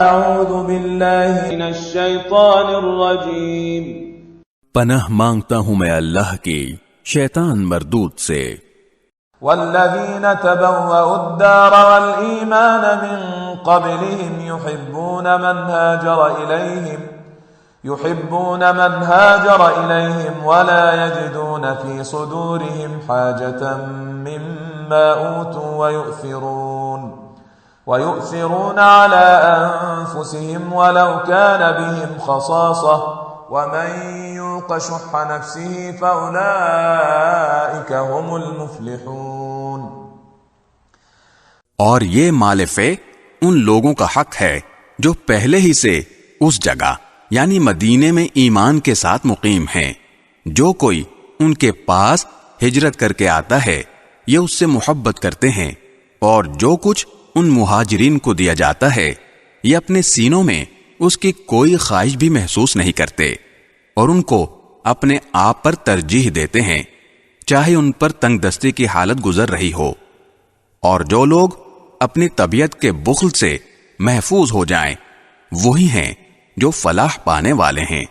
اعوذ باللہ من الشیطان الرجیم پناہ مانگتا ہوں میں اللہ کی شیطان مردود سے۔ والذین تبوأوا الدار والایمان من قبلهم يحبون من هاجر إليهم ولا يجدون في صدورهم حاجة مما أوتوا ويؤثرون على أنفسهم ولو كان بهم خصاصة ومن يوق شح نفسه فأولئك هم المفلحون۔ اور یہ مال فے ان لوگوں کا حق ہے جو پہلے ہی سے اس جگہ یعنی مدینے میں ایمان کے ساتھ مقیم ہیں۔ جو کوئی ان کے پاس ہجرت کر کے آتا ہے یہ اس سے محبت کرتے ہیں، اور جو کچھ ان مہاجرین کو دیا جاتا ہے یہ اپنے سینوں میں اس کی کوئی خواہش بھی محسوس نہیں کرتے، اور ان کو اپنے آپ پر ترجیح دیتے ہیں چاہے ان پر تنگ دستی کی حالت گزر رہی ہو۔ اور جو لوگ اپنی طبیعت کے بخل سے محفوظ ہو جائیں وہی ہیں جو فلاح پانے والے ہیں۔